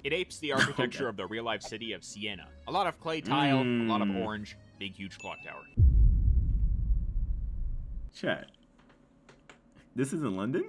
It apes the architecture of the real-life city of Siena. A lot of clay tile, a lot of orange, big huge clock tower. Chat. This is in London?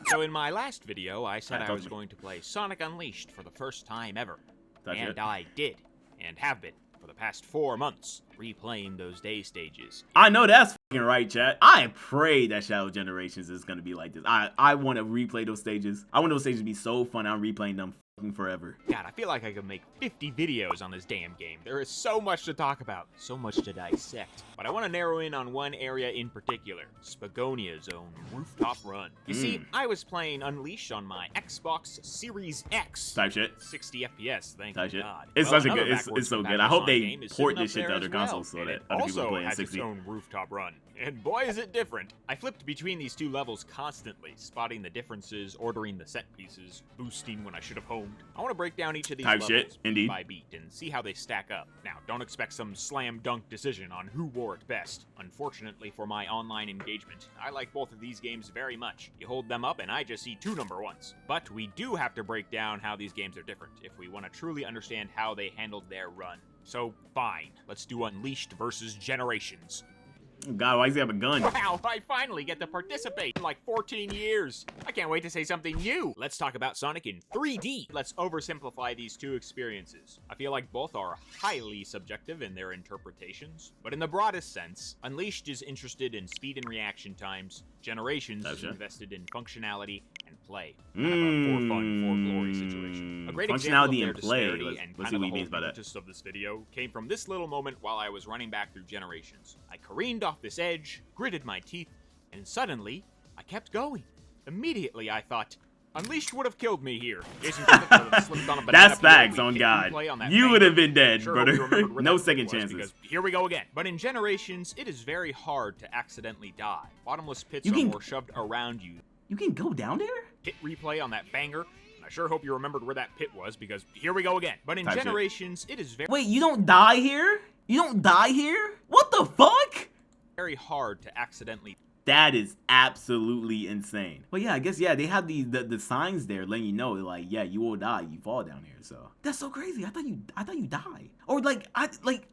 So in my last video, I said I was going to play Sonic Unleashed for the first time ever. And I did, and have been, for the past 4 months, replaying those day stages. I know that's fucking right, chat. I pray that Shadow Generations is gonna be like this. I want to replay those stages. I want those stages to be so fun. I'm replaying them forever. God, I feel like I could make 50 videos on this damn game. There is so much to talk about, so much to dissect. But I want to narrow in on one area in particular, Spagonia's own Rooftop Run. You see, I was playing Unleashed on my Xbox Series X. Type shit. 60 FPS, thank God. It's such a good, it's so good. I hope they port this shit to other consoles so that other people play in 60. Its own Rooftop Run. And boy is it different. I flipped between these two levels constantly, spotting the differences, ordering the set pieces, boosting when I should have homed. I want to break down each of these levels beat by beat and see how they stack up. Now, don't expect some slam dunk decision on who wore it best. Unfortunately for my online engagement, I like both of these games very much. You hold them up and I just see 2 number 1s. But we do have to break down how these games are different if we want to truly understand how they handled their run. So, fine. Let's do Unleashed versus Generations. God, why does he have a gun? Wow, I finally get to participate in like 14 years. I can't wait to say something new. Let's talk about Sonic in 3D. Let's oversimplify these two experiences. I feel like both are highly subjective in their interpretations, but in the broadest sense, Unleashed is interested in speed and reaction times. Generations is invested in functionality and play. Kind of a for fun, for glory situation. A great example of their disparity and kind of the whole impetus of this video came from this little moment while I was running back through Generations. I careened off this edge, gritted my teeth, and suddenly, I kept going. Immediately, I thought, Unleashed would have killed me here. That's facts, on God. You would have been dead, brother. No second chances. Here we go again. But in Generations, it is very hard to accidentally die. Bottomless pits are more shoved around you. You can go down there? Hit replay on that banger. I sure hope you remembered where that pit was, because here we go again. But in Generations, it is very... Wait, you don't die here? You don't die here? What the fuck? Very hard to accidentally... That is absolutely insane. But yeah, I guess, they have the signs there letting you know, like, yeah, you will die, you fall down here, so. That's so crazy. I thought you died. Or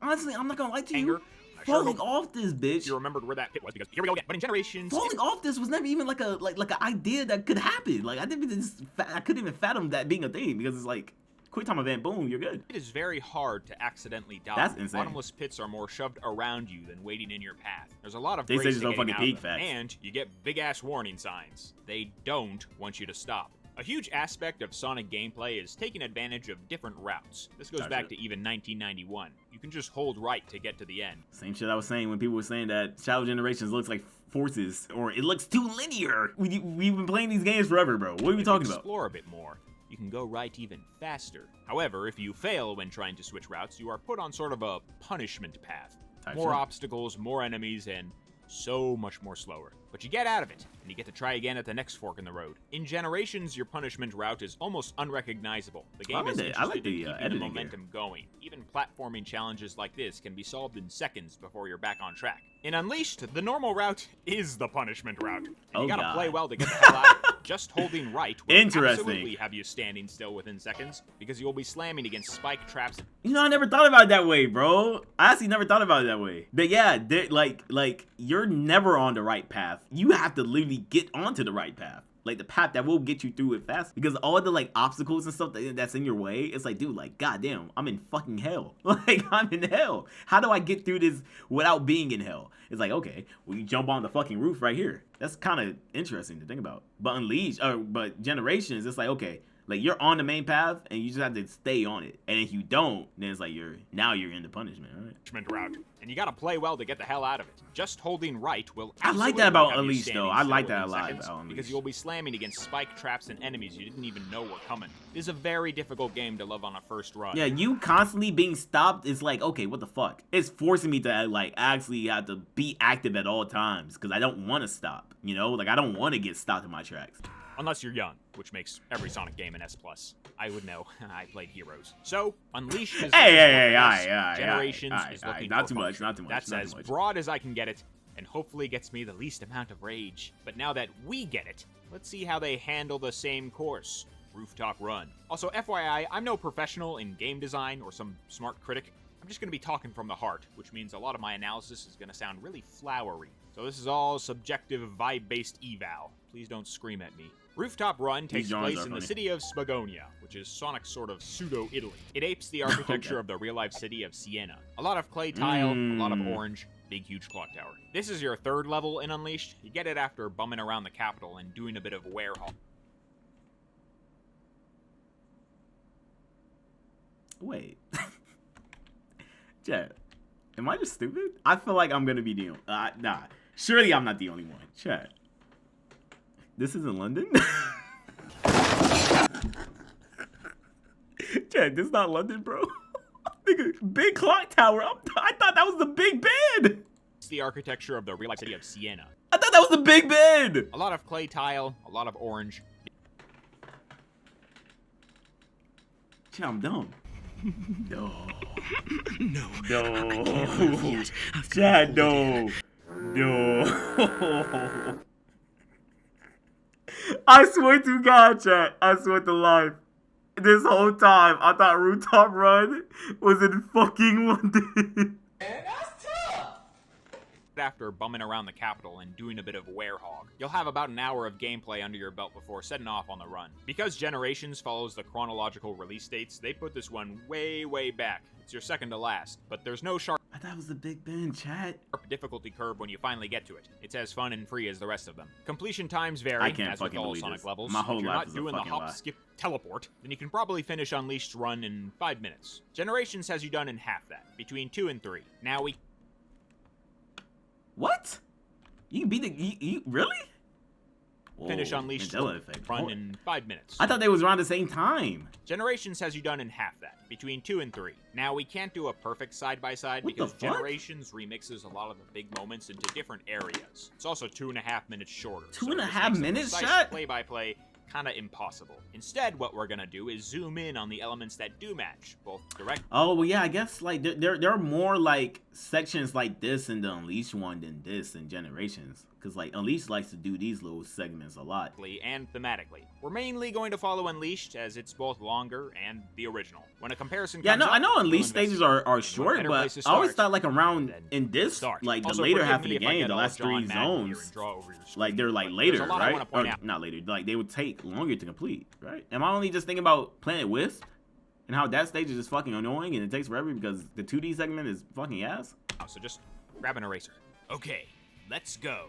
honestly, I'm not gonna lie to you. Falling off this bitch. You remembered where that pit was, because here we go again. But in Generations, falling off this was never even like an idea that could happen. Like I couldn't even fathom that being a thing, because it's like quick time event, boom, you're good. It is very hard to accidentally die. That's insane. Bottomless pits are more shoved around you than waiting in your path. There's a lot of they say grace just don't fucking peek facts. And you get big ass warning signs. They don't want you to stop. A huge aspect of Sonic gameplay is taking advantage of different routes. This goes back to even 1991. You can just hold right to get to the end. Same shit I was saying when people were saying that Shadow Generations looks like Forces, or it looks too linear. We've been playing these games forever, bro. What are we talking about? Explore a bit more. You can go right even faster. However, if you fail when trying to switch routes, you are put on sort of a punishment path. More obstacles, more enemies, and so much more slower. But you get out of it, and you get to try again at the next fork in the road. In Generations, your punishment route is almost unrecognizable. The game is interested in keeping the momentum going. Even platforming challenges like this can be solved in seconds before you're back on track. In Unleashed, the normal route is the punishment route. And you gotta play well to get the hell out of it. Just holding right will absolutely have you standing still within seconds, because you'll be slamming against spike traps. You know, I never thought about it that way, bro. I actually never thought about it that way. But yeah, like you're never on the right path. You have to literally get onto the right path. Like the path that will get you through it fast, because all the like obstacles and stuff that's in your way, it's like, dude, like, goddamn, I'm in fucking hell. Like, I'm in hell. How do I get through this without being in hell? It's like, okay, well, you jump on the fucking roof right here. That's kind of interesting to think about. But but Generations, it's like, okay, like you're on the main path and you just have to stay on it. And if you don't, then it's like you're in the punishment, right? Punishment route. And you gotta play well to get the hell out of it. Just holding right will I like that about Unleashed, though. I like that a lot about Unleashed. Because you'll be slamming against spike traps and enemies you didn't even know were coming. It is a very difficult game to love on a first run. Yeah, you constantly being stopped is like, okay, what the fuck? It's forcing me to like actually have to be active at all times, because I don't want to stop, you know? Like, I don't want to get stopped in my tracks. Unless you're young, which makes every Sonic game an S+. I would know. I played Heroes. So, Unleashed is... Generations is looking not too much, not too much. That's as broad as I can get it, and hopefully gets me the least amount of rage. But now that we get it, let's see how they handle the same course. Rooftop Run. Also, FYI, I'm no professional in game design or some smart critic. I'm just going to be talking from the heart, which means a lot of my analysis is going to sound really flowery. So this is all subjective, vibe-based eval. Please don't scream at me. Rooftop Run takes place in the city of Spagonia, which is Sonic's sort of pseudo-Italy. It apes the architecture of the real-life city of Siena. A lot of clay tile, a lot of orange, big huge clock tower. This is your third level in Unleashed. You get it after bumming around the capital and doing a bit of warehouse. Wait. Chat, am I just stupid? I feel like I'm gonna be the nah. Surely I'm not the only one. Chat. This isn't London? Chat, this is not London, bro. Nigga, big clock tower. I thought that was the Big Ben. It's the architecture of the real-life city of Siena. I thought that was the Big Ben. A lot of clay tile, a lot of orange. Chat, I'm dumb. No. No. No. Chad, no. No. I swear to God, chat. I swear to life. This whole time, I thought Rooftop Run was in fucking London. After bumming around the capital and doing a bit of werehog. You'll have about an hour of gameplay under your belt before setting off on the run. Because Generations follows the chronological release dates, they put this one way, way back. It's your second to last, but there's no sharp I thought it was the Big Ben, chat. difficulty curve when you finally get to it. It's as fun and free as the rest of them. Completion times vary, as with all Sonic levels. My whole if you're life not is a doing the fucking hop, lie. skip, teleport, then you can probably finish Unleashed run in 5 minutes. Generations has you done in half that, between 2 and 3. Now we... What? You can beat the... You really? finish Whoa, Unleashed Mandela effect. run in 5 minutes. I thought they was around the same time. Generations has you done in half that, between 2 and 3. Now, we can't do a perfect side-by-side What the because fuck? Generations remixes a lot of the big moments into different areas. It's also 2.5 minutes shorter. Two and a this half makes a minutes, precise Shut? play-by-play kind of impossible. Instead, what we're gonna do is zoom in on the elements that do match, both direct. Oh, well, yeah, I guess, like, there are more, like, sections like this in the Unleashed one than this in Generations. Because, like, Unleashed likes to do these little segments a lot. And thematically. We're mainly going to follow Unleashed as it's both longer and the original. When a comparison Yeah, comes no, up, I know we'll Unleashed investigate. stages are When short, better but places I always start, thought, like, around then in this, start. like, the Also, later forgive half of me the if I game, get the all last John 3 Madden here and zones, draw over your screen, like, they're, like, but later, there's a lot I right? wanna point Or, out. not later, like, they would take longer to complete, right? Am I only just thinking about Planet Wisp? And how that stage is just fucking annoying and it takes forever because the 2D segment is fucking ass? So just grab an eraser. Okay, let's go.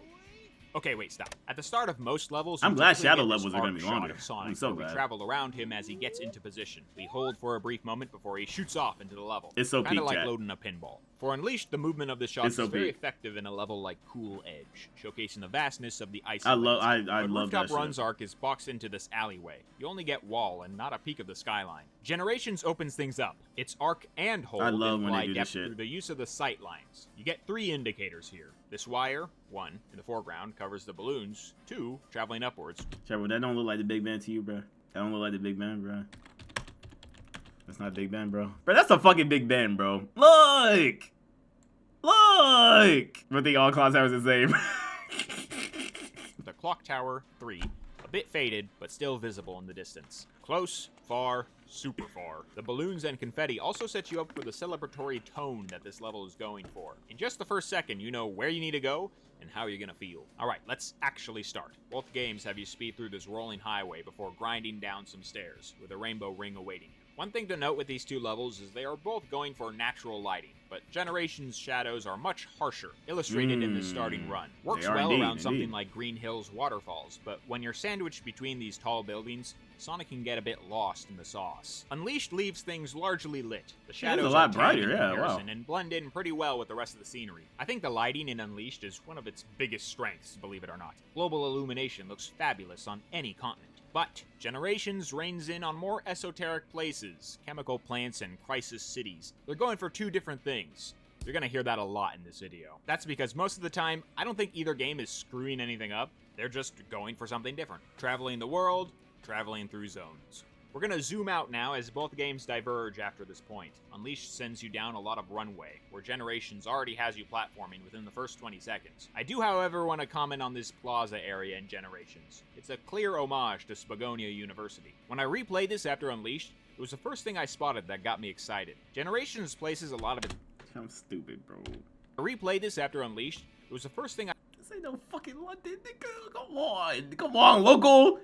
Okay, wait, stop. At the start of most levels, I'm you glad typically shadow get this levels are gonna arc be shot longer. of Sonic, I'm so where we glad. travel around him as he gets into position. We hold for a brief moment before he shoots off into the level. It's so Kind of peak, like chat. loading a pinball. For Unleashed, the movement of the shots It's so is very peak. effective in a level like Cool Edge, showcasing the vastness of the ice. I love But love that Rooftop shit. Run's arc is boxed into this alleyway. You only get wall and not a peek of the skyline. Generations opens things up. Its arc and hold I love when they imply do this depth shit. through the use of the sight lines. You get 3 indicators here. This wire, 1, in the foreground, covers the balloons. 2, traveling upwards. Trevor, that don't look like the Big Ben to you, bro. That don't look like the Big Ben, bro. That's not Big Ben, bro. Bro, that's a fucking Big Ben, bro. Look! Look! I think all clock towers are the same. The clock tower, 3, a bit faded, but still visible in the distance. Close, far, super far. The balloons and confetti also set you up for the celebratory tone that this level is going for. In just the first second, you know where you need to go and how you're gonna feel. Alright, let's actually start. Both games have you speed through this rolling highway before grinding down some stairs, with a rainbow ring awaiting you. One thing to note with these two levels is they are both going for natural lighting, but Generations' shadows are much harsher, illustrated in the starting run. Works They are well indeed, around something indeed. like Green Hills waterfalls, but when you're sandwiched between these tall buildings, Sonic can get a bit lost in the sauce. Unleashed leaves things largely lit. The shadows a lot are tame brighter, in yeah, comparison wow. and blend in pretty well with the rest of the scenery. I think the lighting in Unleashed is one of its biggest strengths, believe it or not. Global illumination looks fabulous on any continent. But Generations reigns in on more esoteric places, chemical plants and crisis cities. They're going for 2 different things. You're gonna hear that a lot in this video. That's because most of the time, I don't think either game is screwing anything up. They're just going for something different. Traveling the world, traveling through zones. We're gonna zoom out now as both games diverge after this point. Unleashed sends you down a lot of runway, where Generations already has you platforming within the first 20 seconds. I do, however, want to comment on this plaza area in Generations. It's a clear homage to Spagonia University. When I replayed this after Unleashed, it was the first thing I spotted that got me excited. Generations places a lot of it. I'm stupid, bro. I replayed this after Unleashed. It was the first thing This ain't no fucking London, nigga. Come on, local.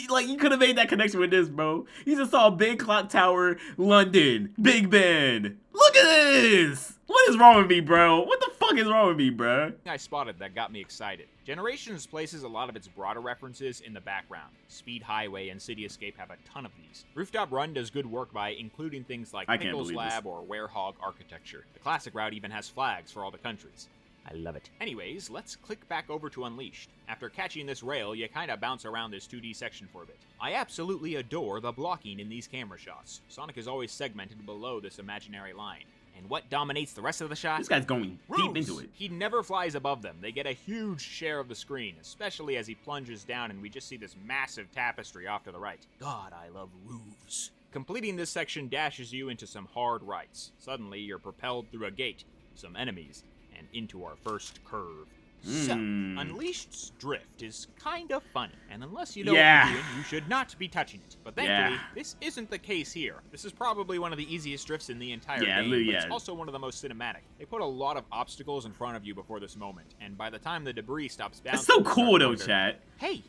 Like, you could have made that connection with this, bro. You just saw a big clock tower, London, Big Ben. Look at this. What is wrong with me, bro? What the fuck is wrong with me, bro? I spotted that got me excited. Generations places a lot of its broader references in the background. Speed Highway and City Escape have a ton of these. Rooftop Run does good work by including things like Pickles Lab or Werehog architecture. The classic route even has flags for all the countries. I love it. Anyways, let's click back over to Unleashed. After catching this rail, you kinda bounce around this 2D section for a bit. I absolutely adore the blocking in these camera shots. Sonic is always segmented below this imaginary line. And what dominates the rest of the shot? This guy's going deep into it. He never flies above them. They get a huge share of the screen, especially as he plunges down and we just see this massive tapestry off to the right. God, I love roofs. Completing this section dashes you into some hard rights. Suddenly, you're propelled through a gate, some enemies, and into our first curve. So, Unleashed's drift is kind of funny, and unless you know what you're doing, you should not be touching it. But thankfully, this isn't the case here. This is probably one of the easiest drifts in the entire game, but it's also one of the most cinematic. They put a lot of obstacles in front of you before this moment, and by the time the debris stops bouncing... It's so cool though, chat. Hey,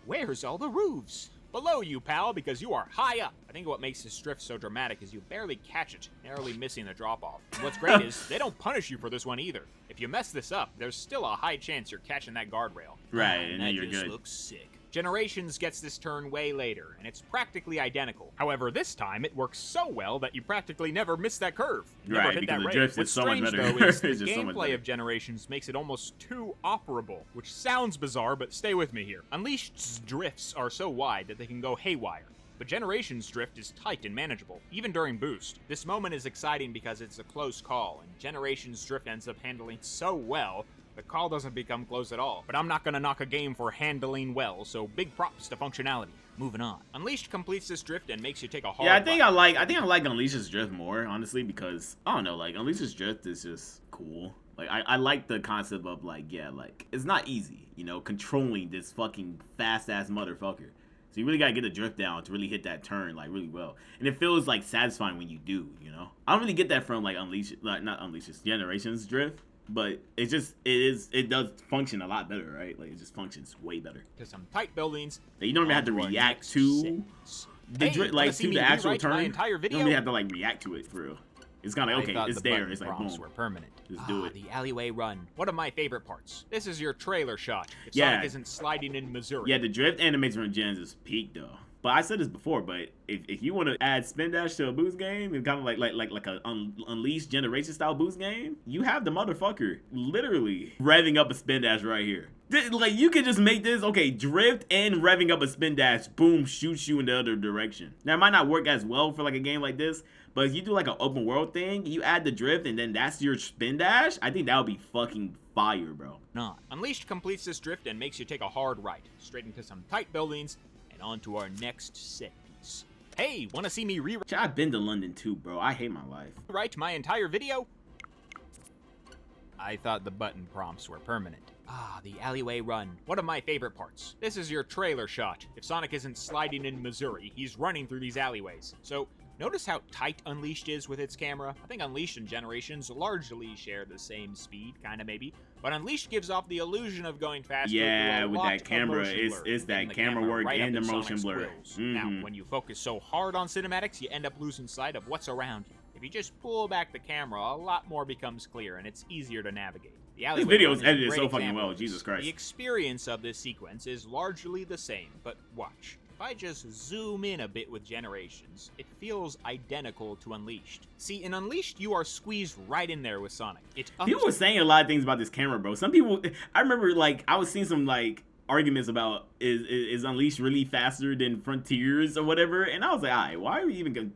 where's all the roofs? Below you, pal, because you are high up. I think what makes this drift so dramatic is you barely catch it, narrowly missing the drop-off. What's great is they don't punish you for this one either. If you mess this up, there's still a high chance you're catching that guardrail. Right, and then you're good. That just looks sick. Generations gets this turn way later, and it's practically identical. However, this time it works so well that you practically never miss that curve. Never hit that the rail. drift What's is so much strange, better. though, is the It's just so much gameplay better. of Generations makes it almost too operable, which sounds bizarre, but stay with me here. Unleashed's drifts are so wide that they can go haywire. But Generations' drift is tight and manageable, even during boost. This moment is exciting because it's a close call, and Generations' drift ends up handling so well, the call doesn't become close at all. But I'm not gonna knock a game for handling well, so big props to functionality. Moving on. Unleashed completes this drift and makes you take a hard I think I like Unleashed's drift more, honestly, because I don't know, like Unleashed's drift is just cool. Like I like the concept of like it's not easy, you know, controlling this fucking fast ass motherfucker. So you really gotta get the drift down to really hit that turn like really well, and it feels like satisfying when you do. You know, I don't really get that from like not Unleashed's Generations drift, but it does function a lot better, right? Like it just functions way better. To some tight buildings. You don't even have to react to the drift, like to the actual turn. You don't really have to like react to it for real. It's kind of like, okay, it's there. It's like, boom. Were permanent. Just do it. The Alleyway Run. One of my favorite parts. This is your trailer shot. If Sonic isn't sliding in Missouri. Yeah, the drift animation from Gens is peak, though. But I said this before, but if you want to add spin dash to a boost game, and kind of like a Unleashed Generation style boost game, you have the motherfucker literally revving up a spin dash right here. Like, you could just make this, okay, drift and revving up a spin dash, boom, shoots you in the other direction. Now, it might not work as well for like a game like this, but if you do like an open world thing, you add the drift and then that's your spin dash, I think that would be fucking fire, bro. Not. Unleashed completes this drift and makes you take a hard right, straight into some tight buildings, and on to our next set piece. Hey, wanna see me I've been to London too, bro. I hate my life. Write my entire video? I thought the button prompts were permanent. The Alleyway Run. One of my favorite parts. This is your trailer shot. If Sonic isn't sliding in Missouri, he's running through these alleyways. So, notice how tight Unleashed is with its camera? I think Unleashed and Generations largely share the same speed, kinda maybe. But Unleashed gives off the illusion of going faster. Yeah, with that camera, it's that camera work right and the motion blur. Now, when you focus so hard on cinematics, you end up losing sight of what's around you. If you just pull back the camera, a lot more becomes clear, and it's easier to navigate. This video is edited so fucking well, Jesus Christ. The experience of this sequence is largely the same, but watch. If I just zoom in a bit with Generations, it feels identical to Unleashed. See, in Unleashed, you are squeezed right in there with Sonic. People were saying a lot of things about this camera, bro. Some people, I remember, like, I was seeing some, like, arguments about, is Unleashed really faster than Frontiers or whatever? And I was like, alright, why are we even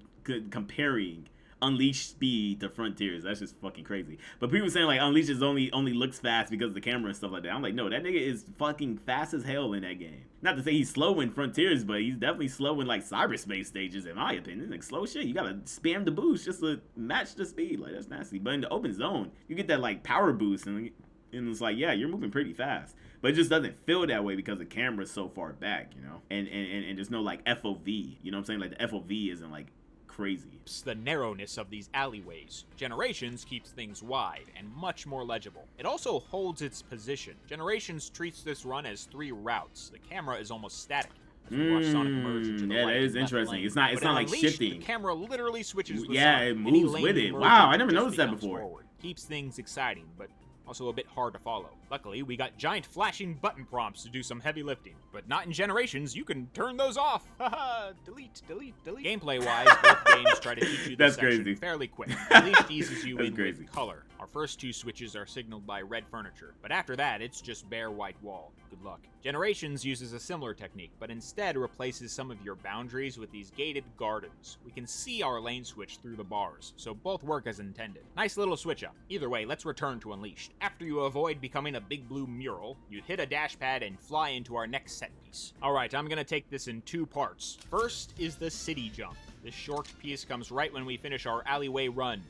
comparing Unleash speed to Frontiers. That's just fucking crazy. But people saying like Unleash is only looks fast because of the camera and stuff like that. I'm like, no, that nigga is fucking fast as hell in that game. Not to say he's slow in Frontiers, but he's definitely slow in like cyberspace stages, in my opinion. Like slow shit, you gotta spam the boost just to match the speed. Like that's nasty. But in the open zone, you get that like power boost, and it's like, yeah, you're moving pretty fast. But it just doesn't feel that way because the camera's so far back, you know? And there's no like FOV, you know what I'm saying? Like the FOV isn't like crazy. It's the narrowness of these alleyways. Generations keeps things wide and much more legible. It also holds its position. Generations treats this run as 3 routes. The camera is almost static. Watch Sonic merge into the yeah, right that is and left interesting. lane. It's not like Unleashed, shifting. The camera literally switches with Yeah, Sonic. it Any moves lane with you it. merge Wow, I into never just noticed that becomes before. Forward. Keeps things exciting, but also a bit hard to follow. Luckily, we got giant flashing button prompts to do some heavy lifting, but not in Generations. You can turn those off. Haha, delete, delete, delete. Gameplay-wise, both games try to teach you this section crazy. fairly quick. Unleashed eases you in crazy. with color. Our first 2 switches are signaled by red furniture, but after that, it's just bare white wall. Good luck. Generations uses a similar technique, but instead replaces some of your boundaries with these gated gardens. We can see our lane switch through the bars, so both work as intended. Nice little switch up. Either way, let's return to Unleashed. After you avoid becoming a big blue mural, you hit a dash pad and fly into our next set piece. Alright, I'm gonna take this in 2 parts. First is the city jump. This short piece comes right when we finish our alleyway run.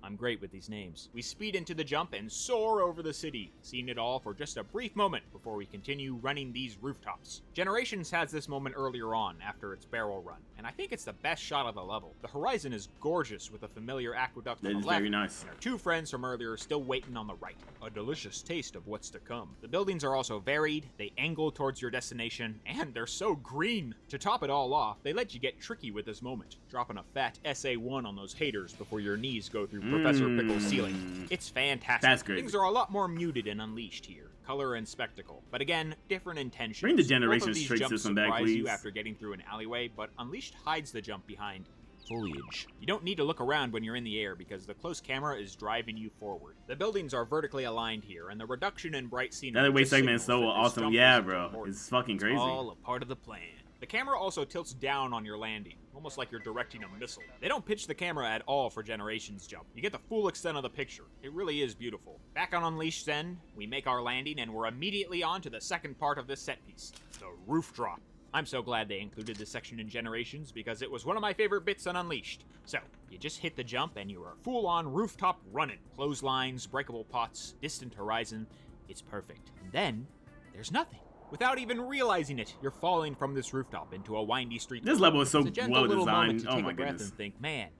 I'm great with these names. We speed into the jump and soar over the city, seeing it all for just a brief moment before we continue running these rooftops. Generations has this moment earlier on, after its barrel run, and I think it's the best shot of the level. The horizon is gorgeous with a familiar aqueduct on the left, very nice. and our 2 friends from earlier are still waiting on the right. A delicious taste of what's to come. The buildings are also varied, they angle towards your destination, and they're so green! To top it all off, they let you get tricky with this moment, dropping a fat SA1 on those haters before your knees go through Professor Pickle's ceiling. It's fantastic. That's great. Things are a lot more muted and Unleashed here. Color and spectacle. But again, different intentions. Bring the Both of Generations these trick jumps system back, surprise you please. after getting through an alleyway, but Unleashed hides the jump behind foliage. You don't need to look around when you're in the air because the close camera is driving you forward. The buildings are vertically aligned here, and the reduction in bright scenery. That way just segment is so signals that this awesome. jump Yeah, isn't bro. important. It's fucking crazy. All a part of the plan. The camera also tilts down on your landing, almost like you're directing a missile. They don't pitch the camera at all for Generations jump. You get the full extent of the picture. It really is beautiful. Back on Unleashed then, we make our landing and we're immediately on to the second part of this set piece, the roof drop. I'm so glad they included this section in Generations because it was one of my favorite bits on Unleashed. So, you just hit the jump and you are full-on rooftop running. Clotheslines, breakable pots, distant horizon. It's perfect. And then, there's nothing. Without even realizing it, you're falling from this rooftop into a windy street. This level is so It's a gentle well little moment designed. to Oh take my a breath goodness. and think, man,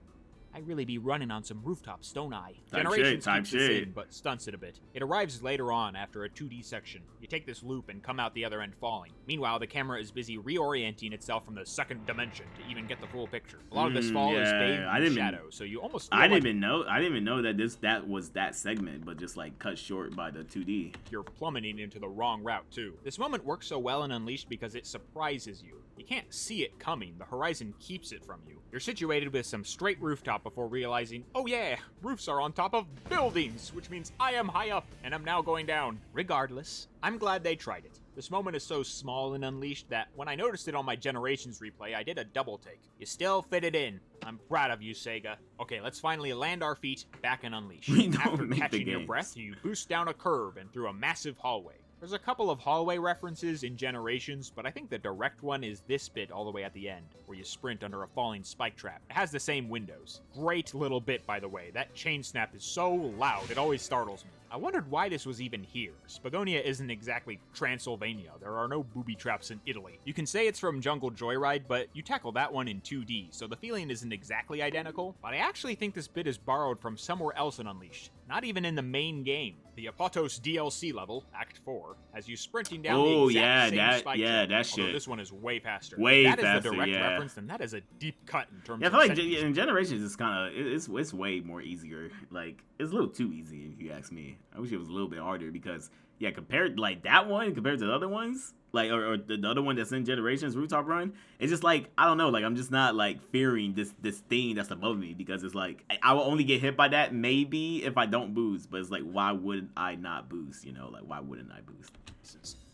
I really be running on some rooftops, don't I? Type Generations shit, keeps this shit. in, but stunts it a bit. It arrives later on after a 2D section. You take this loop and come out the other end falling. Meanwhile, the camera is busy reorienting itself from the second dimension to even get the full picture. A lot of this fall is yeah, bathed in shadow, so you almost feel I didn't like even know that that was that segment, but just like cut short by the 2D. you're plummeting into the wrong route too. This moment works so well in Unleashed because it surprises you. You can't see it coming, the horizon keeps it from you. You're situated with some straight rooftop before realizing, oh yeah, roofs are on top of buildings, which means I am high up and I'm now going down. Regardless, I'm glad they tried it. This moment is so small in Unleashed that when I noticed it on my Generations replay, I did a double take. You still fit it in. I'm proud of you, Sega. Okay, let's finally land our feet back in Unleashed. We don't After make the catching your games. breath, you boost down a curve and through a massive hallway. There's a couple of hallway references in Generations, but I think the direct one is this bit all the way at the end, where you sprint under a falling spike trap. It has the same windows. Great little bit, by the way. That chain snap is so loud, it always startles me. I wondered why this was even here. Spagonia isn't exactly Transylvania. There are no booby traps in Italy. You can say it's from Jungle Joyride, but you tackle that one in 2D, so the feeling isn't exactly identical. But I actually think this bit is borrowed from somewhere else in Unleashed. Not even in the main game. The Apotos DLC level, Act 4, has you sprinting down the exact same spike trap, that although shit. this one is way faster. Way that faster, is the direct yeah. reference, and that is a deep cut in terms Yeah, I of feel like set piece. in Generations it's kind of it's way more easier. Like it's a little too easy if you ask me. I wish it was a little bit harder because yeah, compared like that one compared to the other ones, like or the other one that's in Generations Rooftop Run, it's just like I don't know. Like I'm just not like fearing this thing that's above me because it's like I will only get hit by that maybe if I don't boost. But it's like why would I not boost? You know, like why wouldn't I boost?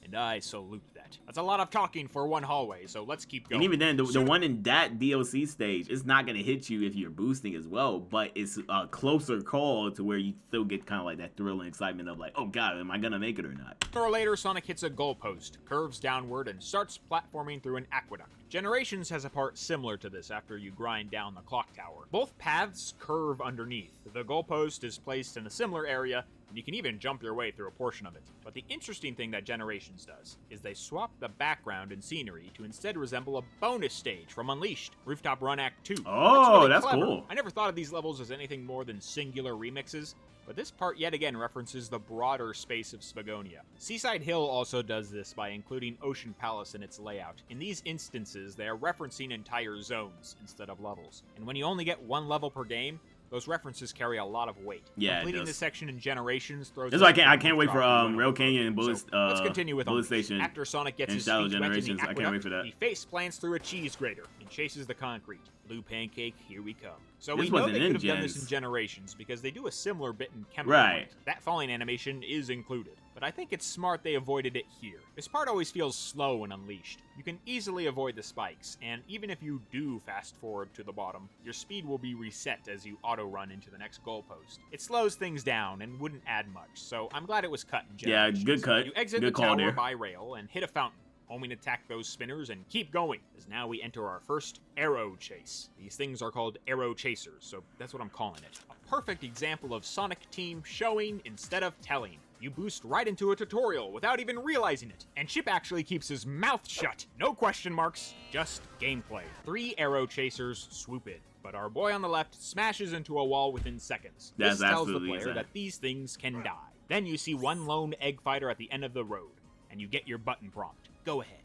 And and I salute that. That's a lot of talking for one hallway, so let's keep going. And even then, the one in that DLC stage, it's not going to hit you if you're boosting as well, but it's a closer call to where you still get kind of like that thrill and excitement of like, oh god, am I going to make it or not? Sooner or later, Sonic hits a goalpost, curves downward, and starts platforming through an aqueduct. Generations has a part similar to this after you grind down the clock tower. Both paths curve underneath. The goalpost is placed in a similar area, and you can even jump your way through a portion of it. But the interesting thing that Generations does is they swap the background and scenery to instead resemble a bonus stage from Unleashed, Rooftop Run Act 2. Oh, that's clever. cool. I never thought of these levels as anything more than singular remixes, but this part yet again references the broader space of Spagonia. Seaside Hill also does this by including Ocean Palace in its layout. In these instances, they are referencing entire zones instead of levels. And when you only get one level per game, those references carry a lot of weight. Yeah, completing this section in Generations throws. That's why I can't wait for Rail Canyon and Bullet. So, let's continue with Bullet Station. After Sonic gets his Shadow feet wet in the Generations. I can't wait for that. he face plants through a cheese grater and chases the concrete. Blue Pancake, here we come. So This we know wasn't they in could have done this Gens. in Generations because they do a similar bit in Chemical Right. Plant. That falling animation is included, but I think it's smart they avoided it here. This part always feels slow when Unleashed. You can easily avoid the spikes, and even if you do fast forward to the bottom, your speed will be reset as you auto-run into the next goalpost. It slows things down and wouldn't add much, so I'm glad it was cut in Yeah, Generations. good cut. You exit Good the call tower there. by rail and hit a fountain. Homing attack those spinners and keep going, as now we enter our first arrow chase. These things are called arrow chasers, so that's what I'm calling it. A perfect example of Sonic Team showing instead of telling. You boost right into a tutorial without even realizing it, and Chip actually keeps his mouth shut. No question marks, just gameplay. 3 arrow chasers swoop in, but our boy on the left smashes into a wall within seconds. That's this tells the absolutely player insane. that these things can die. Then you see one lone egg fighter at the end of the road, and you get your button prompt. Go ahead.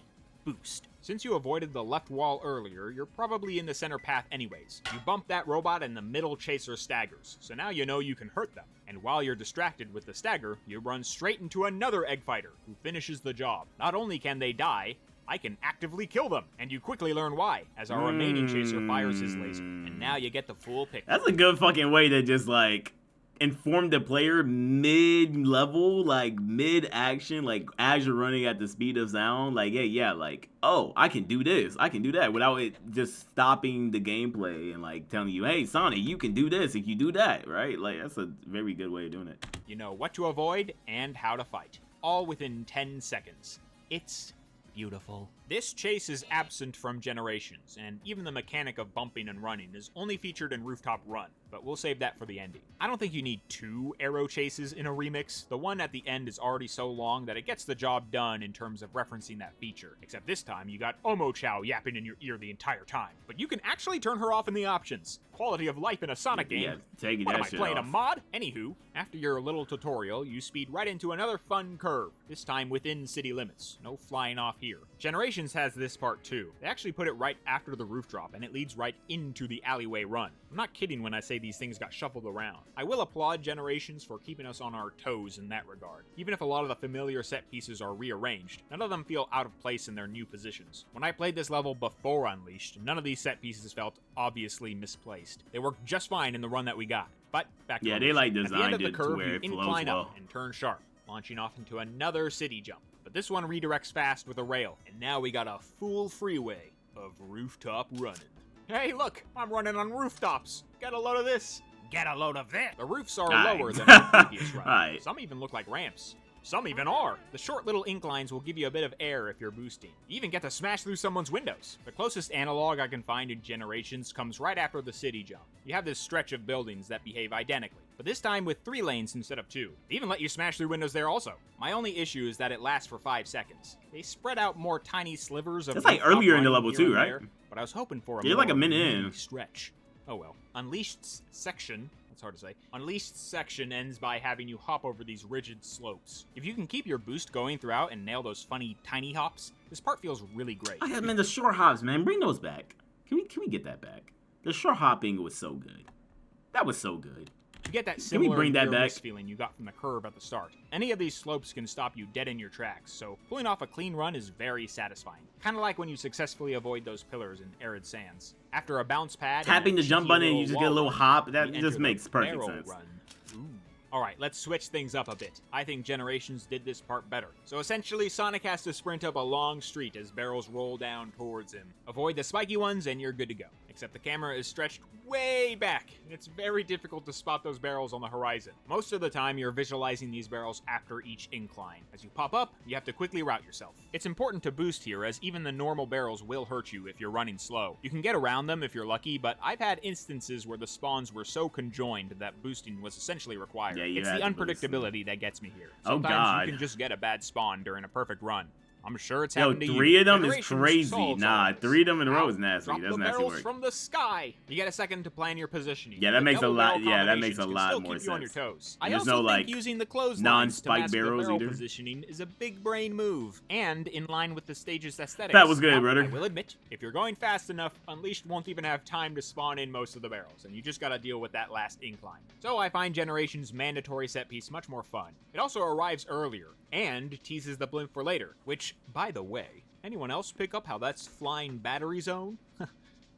Boost. Since you avoided the left wall earlier, you're probably in the center path anyways. You bump that robot and the middle chaser staggers, so now you know you can hurt them. And while you're distracted with the stagger, you run straight into another egg fighter, who finishes the job. Not only can they die, I can actively kill them, and you quickly learn why, as our remaining chaser fires his laser. And now you get the full picture. That's a good fucking way to just like inform the player mid-level, like mid-action, like as you're running at the speed of sound, like yeah, like, oh, I can do this, I can do that, without it just stopping the gameplay and like telling you, hey Sonic, you can do this if you do that, right? Like that's a very good way of doing it. You know what to avoid and how to fight, all within 10 seconds. It's beautiful. This chase is absent from Generations, and even the mechanic of bumping and running is only featured in Rooftop Run, but we'll save that for the ending. I don't think you need 2 arrow chases in a remix. The one at the end is already so long that it gets the job done in terms of referencing that feature, except this time you got Omo Chow yapping in your ear the entire time. But you can actually turn her off in the options. Quality of life in a Sonic game. Yeah, taking What that am I shit playing, off. a mod? Anywho, after your little tutorial, you speed right into another fun curve, this time within city limits. No flying off here. Generations has this part too. They actually put it right after the roof drop, and it leads right into the alleyway run. I'm not kidding when I say these things got shuffled around. I will applaud Generations for keeping us on our toes in that regard. Even if a lot of the familiar set pieces are rearranged, none of them feel out of place in their new positions. When I played this level before Unleashed, none of these set pieces felt obviously misplaced. They worked just fine in the run that we got. But back to Yeah, they Unleashed. like At the end designed of the it to curve, where you it flows incline well. up and turn sharp, launching off into another city jump. But this one redirects fast with a rail, and now we got a full freeway of rooftop running. Hey, look, I'm running on rooftops. Get a load of this. Get a load of that. The roofs are Nice. lower than the previous run. Right. Some even look like ramps. Some even are. The short little inclines will give you a bit of air if you're boosting. You even get to smash through someone's windows. The closest analog I can find in Generations comes right after the city jump. You have this stretch of buildings that behave identically, but this time with 3 lanes instead of 2. They even let you smash through windows there also. My only issue is that it lasts for 5 seconds. They spread out more tiny slivers of That's like rooftop earlier in the running level here too, and right? there, but I was hoping for a You're like a more minute in. meaty stretch. Oh well. Unleashed section, that's hard to say. Unleashed section ends by having you hop over these rigid slopes. If you can keep your boost going throughout and nail those funny tiny hops, this part feels really great. Oh, yeah, man, the short hops, man, bring those back. Can we get that back? The short hopping was so good. That was so good. You get that we similar bring that near back? miss feeling you got from the curve at the start. Any of these slopes can stop you dead in your tracks, so pulling off a clean run is very satisfying. Kinda like when you successfully avoid those pillars in arid sands. After a bounce pad, Tapping and the a jump cheeky button and little you just get a wall little run, hop, we that enter just the makes perfect barrel sense. Run. Ooh, Alright, let's switch things up a bit. I think Generations did this part better. So essentially, Sonic has to sprint up a long street as barrels roll down towards him. Avoid the spiky ones and you're good to go. Except the camera is stretched way back, and it's very difficult to spot those barrels on the horizon. Most of the time, you're visualizing these barrels after each incline. As you pop up, you have to quickly route yourself. It's important to boost here, as even the normal barrels will hurt you if you're running slow. You can get around them if you're lucky, but I've had instances where the spawns were so conjoined that boosting was essentially required. Yeah, it's the unpredictability that gets me here. Sometimes oh God. you can just get a bad spawn during a perfect run. I'm sure it's Yo, happened to you. 3 of them is Generations crazy. solves Nah, all this. 3 of them in a row Now, is nasty. drop That's the nasty barrels work. from the sky. You get a second to plan your positioning. Yeah, that makes a Double lot. barrel Yeah, that makes a combinations can lot still more keep you on your sense. toes. I There's also no, think like, using the clotheslines to non-spike mask the barrels barrel either. positioning is a big brain move, and in line with the stage's aesthetics. That was good, Now, brother. I will admit, if you're going fast enough, Unleashed won't even have time to spawn in most of the barrels, and you just gotta deal with that last incline. So I find Generations' mandatory set piece much more fun. It also arrives earlier, and teases the blimp for later, which, by the way, anyone else pick up how that's flying battery zone?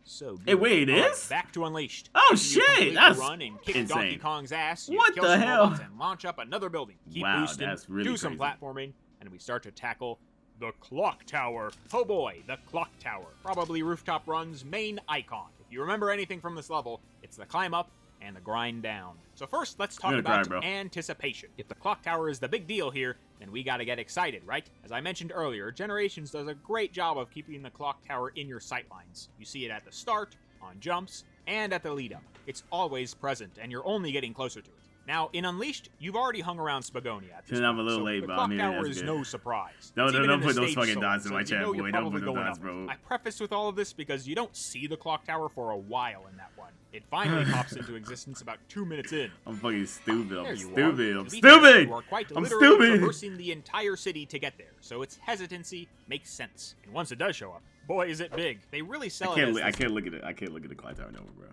So good. Hey, wait, it All right, is? back to Unleashed. Oh, After you shit, complete the that's run and kick insane. Donkey Kong's ass, you What kill the some hell? robots and launch up another building. Keep Wow, boosting, that's really do some crazy. platforming, and we start to tackle the Clock Tower. Oh boy, the Clock Tower. Probably Rooftop Run's main icon. If you remember anything from this level, it's the climb up and the grind down. So first, let's talk I'm gonna about cry, bro. anticipation. If the Clock Tower is the big deal here, then we gotta get excited, right? As I mentioned earlier, Generations does a great job of keeping the Clock Tower in your sightlines. You see it at the start, on jumps, and at the lead up. It's always present, and you're only getting closer to it. Now, in Unleashed, you've already hung around Spagonia at this Shit, I'm point, a little so late, the but Clock I'm here, Tower that's is good. no surprise. Don't It's even in the put those stage fucking soul, dots in so my you chat, know you're boy. Don't probably put those going dots, up. bro. I prefaced with all of this because you don't see the Clock Tower for a while in that one. It finally pops into existence about 2 minutes in. I'm fucking stupid. There I'm you stupid. are. I'm To be fair, stupid. You are quite I'm literally stupid. traversing the entire city to get there, so its hesitancy makes sense. And once it does show up, boy, is it big. They really sell it as I this can't look at it. I can't look at the clock tower no more, bro.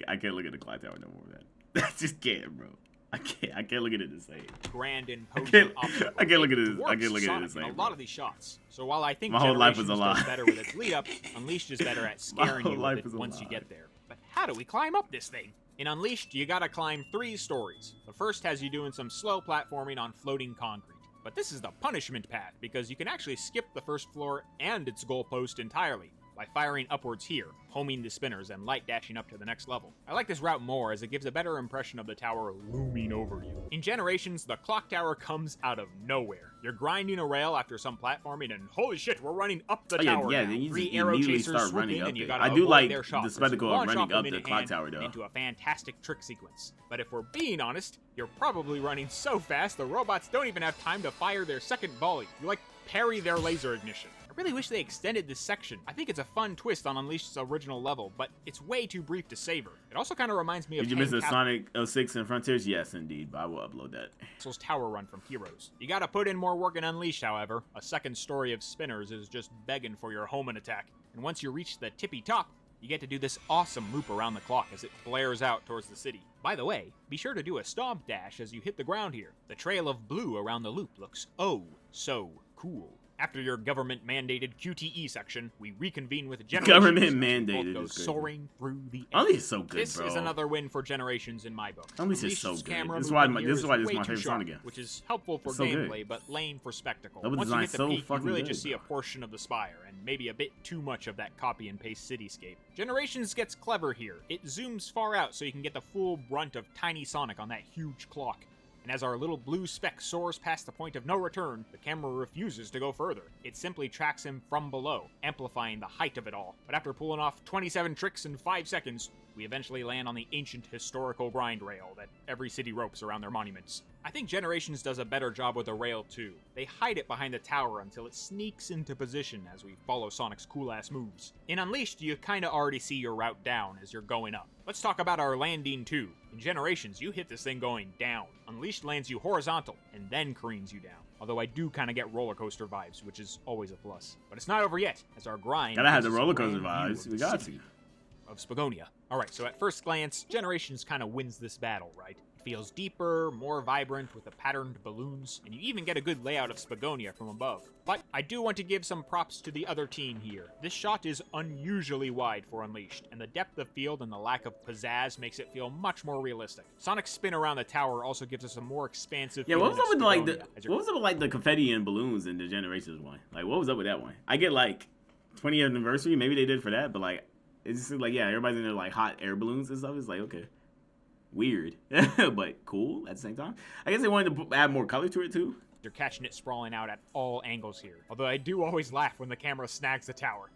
I can't look at the clock tower no more, man. I just can't, bro. I can't look at it the same. grand imposing can't- obstacle. I can't look at It it- I dwarfs can't look at it Sonic the same, in a bro. lot of these shots. So while I think My whole life was a Generations lie. does better with its lead up, Unleashed is better at scaring whole you life with was it a once you lie. get there. But how do we climb up this thing? In Unleashed, you gotta climb 3 stories. The first has you doing some slow platforming on floating concrete. But this is the punishment path, because you can actually skip the first floor and its goalpost entirely by firing upwards here, homing the spinners and light dashing up to the next level. I like this route more as it gives a better impression of the tower looming over you. In Generations, the clock tower comes out of nowhere. You're grinding a rail after some platforming and holy shit, we're running up the tower yeah, now. then you 3 just arrow immediately chasers start swoop running in up and you it. gotta I do avoid like their shots the as you spectacle of launch running off a up the minute clock hand tower, though. into a fantastic trick sequence. But if we're being honest, you're probably running so fast the robots don't even have time to fire their second volley. You like parry their laser ignition. I really wish they extended this section. I think it's a fun twist on Unleashed's original level, but it's way too brief to savor. It also kind of reminds me of Did you miss Hank the Sonic 06 and Frontiers? Yes, indeed, but I will upload that. Castle's tower run from Heroes. You gotta put in more work in Unleashed, however. A second story of spinners is just begging for your homing attack. And once you reach the tippy top, you get to do this awesome loop around the clock as it flares out towards the city. By the way, be sure to do a stomp dash as you hit the ground here. The trail of blue around the loop looks oh so cool. After your government-mandated QTE section, we reconvene with Generations. Government-mandated Both is crazy. soaring through the air. Unleashed is so good, This bro. is another win for Generations in my book. Unleashed is so Unleashed's good. camera This is why movement this is here why this is way my too favorite sharp, Sonic game. which is helpful for It's so good. gameplay, but lame for spectacle. Level Once you design's hit the so peak, you fucking really good, just see a bro. portion of the spire, and maybe a bit too much of that copy and paste cityscape. Generations gets clever here. It zooms far out so you can get the full brunt of tiny Sonic on that huge clock. And as our little blue speck soars past the point of no return, the camera refuses to go further. It simply tracks him from below, amplifying the height of it all. But after pulling off 27 tricks in 5 seconds, we eventually land on the ancient historical grind rail that every city ropes around their monuments. I think Generations does a better job with the rail too. They hide it behind the tower until it sneaks into position as we follow Sonic's cool-ass moves. In Unleashed, you kinda already see your route down as you're going up. Let's talk about our landing too. In Generations, you hit this thing going down. Unleashed lands you horizontal, and then careens you down. Although I do kinda get roller coaster vibes, which is always a plus. But it's not over yet, as our grind Gotta have gives the us a roller coaster grand view vibes. of We the got city to. of Spagonia. Alright, so at first glance, Generations kinda wins this battle, right? It feels deeper, more vibrant with the patterned balloons, and you even get a good layout of Spagonia from above. But I do want to give some props to the other team here. This shot is unusually wide for Unleashed, and the depth of field and the lack of pizzazz makes it feel much more realistic. Sonic's spin around the tower also gives us a more expansive Yeah, what was up with like Spagonia, the confetti and balloons in the Generations one? Like, what was up with that one? I get like 20th anniversary, maybe they did for that, but like it's just like, yeah, everybody's in there like hot air balloons and stuff. It's like, okay, weird, but cool at the same time. I guess they wanted to add more color to it too. You're catching it sprawling out at all angles here. Although I do always laugh when the camera snags the tower.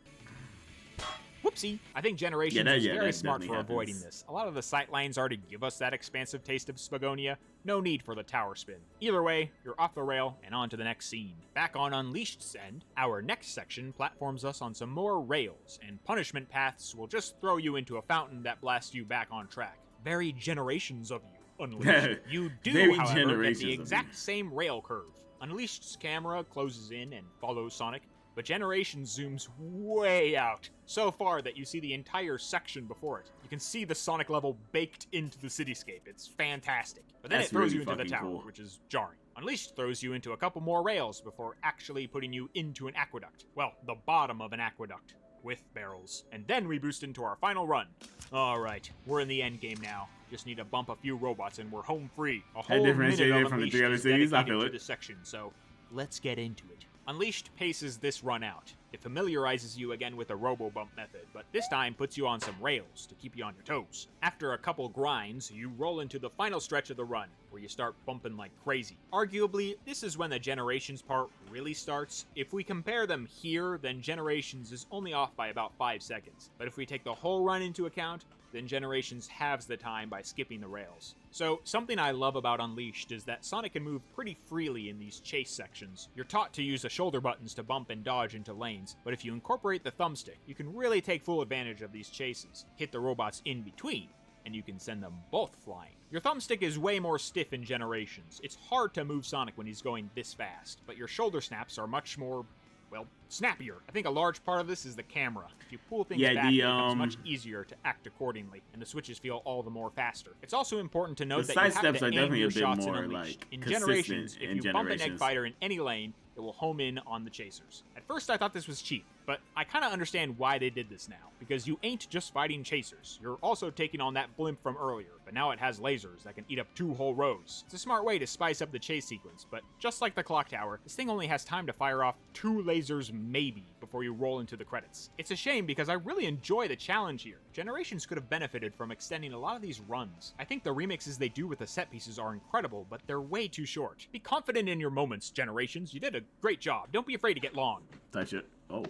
Whoopsie. I think Generations is very smart for avoiding this. A lot of the sightlines already give us that expansive taste of Spagonia. No need for the tower spin. Either way, you're off the rail and on to the next scene. Back on Unleashed's end, our next section platforms us on some more rails, and punishment paths will just throw you into a fountain that blasts you back on track. Very Generations of you, Unleashed. You do, however, get the exact same rail curve. Unleashed's camera closes in and follows Sonic, but Generations zooms way out, so far that you see the entire section before it. You can see the Sonic level baked into the cityscape. It's fantastic. But then it throws you into the tower, which is jarring. Unleashed throws you into a couple more rails before actually putting you into an aqueduct. Well, the bottom of an aqueduct, with barrels. And then we boost into our final run. Alright, we're in the end game now. Just need to bump a few robots and we're home free. A whole minute of from the Unleashed 3 other is cities. I dedicated feel to it. this section, so let's get into it. Unleashed paces this run out. It familiarizes you again with the robo-bump method, but this time puts you on some rails to keep you on your toes. After a couple grinds, you roll into the final stretch of the run, where you start bumping like crazy. Arguably, this is when the Generations part really starts. If we compare them here, then Generations is only off by about 5 seconds. But if we take the whole run into account, then Generations halves the time by skipping the rails. So, something I love about Unleashed is that Sonic can move pretty freely in these chase sections. You're taught to use the shoulder buttons to bump and dodge into lanes, but if you incorporate the thumbstick, you can really take full advantage of these chases. Hit the robots in between, and you can send them both flying. Your thumbstick is way more stiff in Generations. It's hard to move Sonic when he's going this fast, but your shoulder snaps are much more, well, snappier. I think a large part of this is the camera. If you pull things back, it becomes much easier to act accordingly, and the switches feel all the more faster. It's also important to note that you have to aim your shots in Unleashed. In Generations, if you bump an egg fighter in any lane, it will home in on the chasers. At first I thought this was cheap, but I kinda understand why they did this now, because you ain't just fighting chasers, you're also taking on that blimp from earlier, but now it has lasers that can eat up 2 whole rows. It's a smart way to spice up the chase sequence, but just like the clock tower, this thing only has time to fire off 2 lasers maybe before you roll into the credits. It's a shame because I really enjoy the challenge here. Generations could have benefited from extending a lot of these runs. I think the remixes they do with the set pieces are incredible, but they're way too short. Be confident in your moments, Generations. You did a great job. Don't be afraid to get long. Touch it. Oh.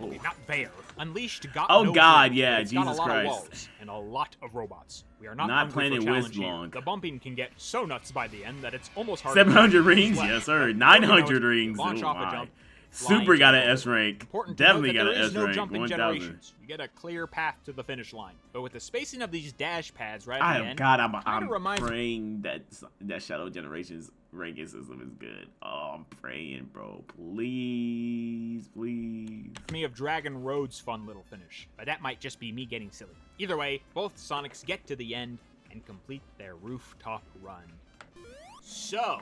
Okay, not there. Unleashed got Oh no God, clue, yeah, it's got Jesus a lot Christ. Of walls and a lot of robots. We are not Not playing with long. The bumping can get so nuts by the end that it's almost hard. 700 rings, left. yes sir. But 900 rings. Launch Oh off a my. jump. Super got an S rank. Important to Definitely note that got an there is S no rank. jump in 1000. Generations. You get a clear path to the finish line. But with the spacing of these dash pads right at the end, I'm praying that Shadow Generations ranking system is good. Oh, I'm praying, bro. Please. me of Dragon Road's fun little finish. But that might just be me getting silly. Either way, both Sonics get to the end and complete their rooftop run. So,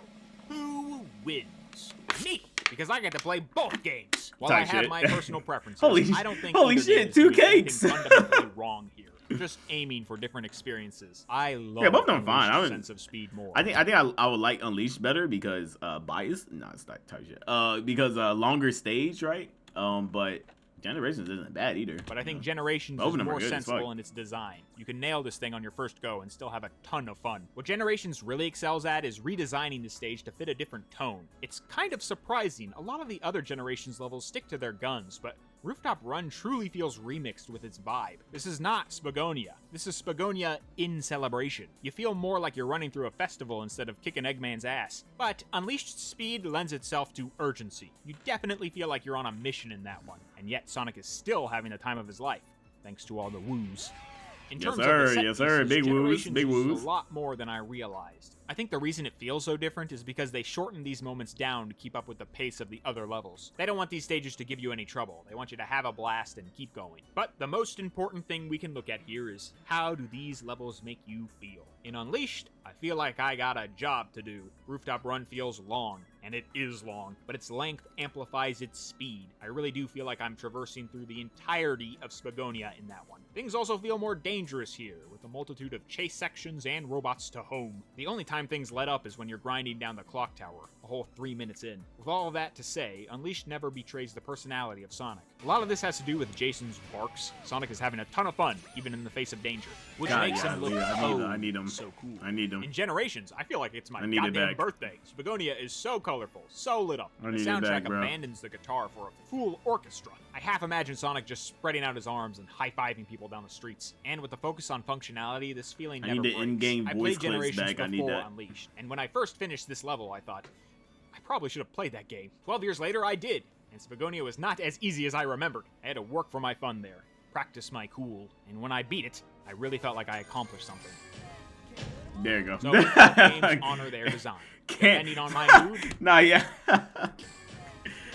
who wins? Me! Because I get to play both games. While I have my personal preferences, I don't think holy either shit, game 2 is doing anything cakes. fundamentally wrong here. We're just aiming for different experiences. I love Yeah, both of them fine. Unleashed sense of speed more. I think I would like Unleashed better because bias. No, it's not type shit. Because longer stage, right? But Generations isn't bad either. But I think Generations is more sensible in its design. You can nail this thing on your first go and still have a ton of fun. What Generations really excels at is redesigning the stage to fit a different tone. It's kind of surprising. A lot of the other Generations levels stick to their guns, but Rooftop Run truly feels remixed with its vibe. This is not Spagonia. This is Spagonia in celebration. You feel more like you're running through a festival instead of kicking Eggman's ass. But Unleashed speed lends itself to urgency. You definitely feel like you're on a mission in that one, and yet Sonic is still having the time of his life, thanks to all the woos. In Yes, terms sir. of the set Yes, sir. pieces, Big woos. Generations Big uses woos. a lot more than I realized. I think the reason it feels so different is because they shorten these moments down to keep up with the pace of the other levels. They don't want these stages to give you any trouble. They want you to have a blast and keep going. But the most important thing we can look at here is how do these levels make you feel? In Unleashed, I feel like I got a job to do. Rooftop Run feels long, and it is long, but its length amplifies its speed. I really do feel like I'm traversing through the entirety of Spagonia in that one. Things also feel more dangerous here, with a multitude of chase sections and robots to home. The only time things let up is when you're grinding down the clock tower, a whole 3 minutes in. With all of that to say, Unleashed never betrays the personality of Sonic. A lot of this has to do with Jason's barks. Sonic is having a ton of fun, even in the face of danger, which makes him look I need him. so cool. I need him. In Generations, I feel like it's my I need it goddamn back. birthday. Spagonia is so colorful, so lit up. I The need it soundtrack back, bro. abandons the guitar for a full orchestra. I half imagine Sonic just spreading out his arms and high-fiving people down the streets. And with the focus on functionality, this feeling I never need the breaks. in-game I voice played clips Generations back. I need before that. Unleashed, and when I first finished this level, I thought, I probably should have played that game. 12 years later, I did, and Spagonia was not as easy as I remembered. I had to work for my fun there, practice my cool, and when I beat it, I really felt like I accomplished something. There you go. So both games honor their design. Depending on my mood. Nah, yeah.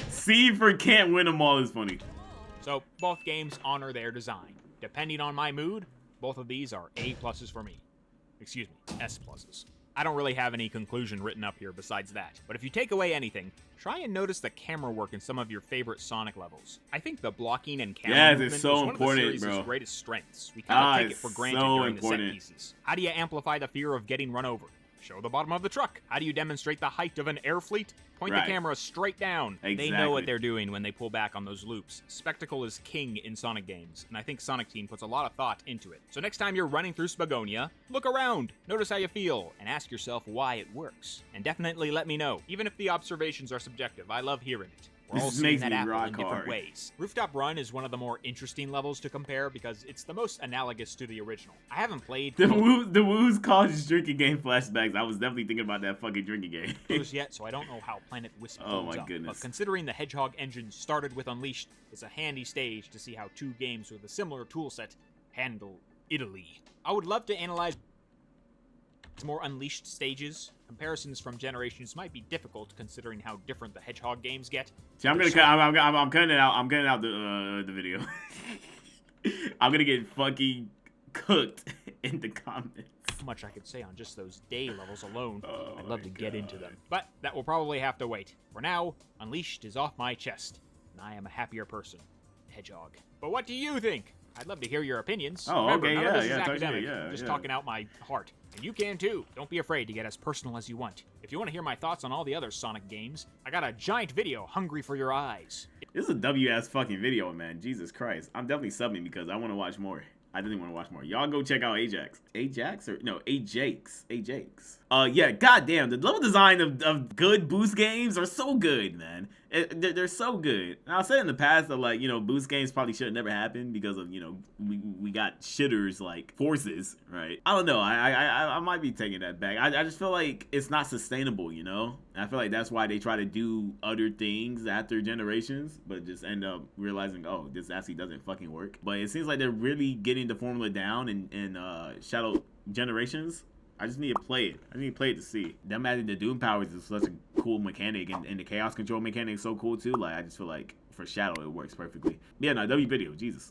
C for can't win them all is funny. So both games honor their design. Depending on my mood, both of these are A pluses for me. Excuse me, S pluses. I don't really have any conclusion written up here besides that, but if you take away anything, try and notice the camera work in some of your favorite Sonic levels. I think the blocking and camera Yes, movement it's so is one important, of the series' bro. greatest strengths. We kind of take it it's for granted so during important. the set pieces. How do you amplify the fear of getting run over? Show the bottom of the truck. How do you demonstrate the height of an air fleet? Point Right. the camera straight down. They know Exactly. what they're doing when they pull back on those loops. Spectacle is king in Sonic games, and I think Sonic Team puts a lot of thought into it. So next time you're running through Spagonia, look around, notice how you feel, and ask yourself why it works. And definitely let me know, even if the observations are subjective. I love hearing it. We're all This seeing makes that me apple rock in different hard. ways. Rooftop Run is one of the more interesting levels to compare because it's the most analogous to the original. I haven't played The woos causes drinking game flashbacks. I was definitely thinking about that fucking drinking game. those yet, so I don't know how Planet Wisp Oh holds my up. goodness. But considering the Hedgehog engine started with Unleashed, it's a handy stage to see how two games with a similar toolset handle Italy. I would love to analyze more Unleashed stages. Comparisons from Generations might be difficult considering how different the Hedgehog games get. See, I'm cutting it out. I'm cutting out the video. I'm gonna get fucking cooked in the comments. How much I could say on just those day levels alone. Oh I'd love my to get into God. them. But that will probably have to wait. For now, Unleashed is off my chest, and I am a happier person. Hedgehog. But what do you think? I'd love to hear your opinions. Oh, Remember, okay, none of yeah, this yeah, is talk to me, academic. yeah, Just yeah. talking out my heart. And you can too. Don't be afraid to get as personal as you want. If you want to hear my thoughts on all the other Sonic games, I got a giant video hungry for your eyes. This is a W-ass fucking video, man. Jesus Christ. I'm definitely subbing because I want to watch more. I definitely want to watch more. Y'all go check out Ajax. Ajax or no, Ajax. Ajax. Yeah, goddamn. The level design of good boost games are so good, man. They're so good. And I'll say in the past that, like, you know, boost games probably should have never happened because of, you know, we got shitters like forces, right? I don't know. I might be taking that back. I just feel like it's not sustainable, you know? I feel like that's why they try to do other things after Generations, but just end up realizing, oh, this actually doesn't fucking work. But it seems like they're really getting the formula down in Shadow Generations. I just need to play it. I need to play it to see. Them adding the Doom powers is such a cool mechanic, and the Chaos Control mechanic is so cool too. Like, I just feel like for Shadow, it works perfectly. Yeah, no, W video, Jesus.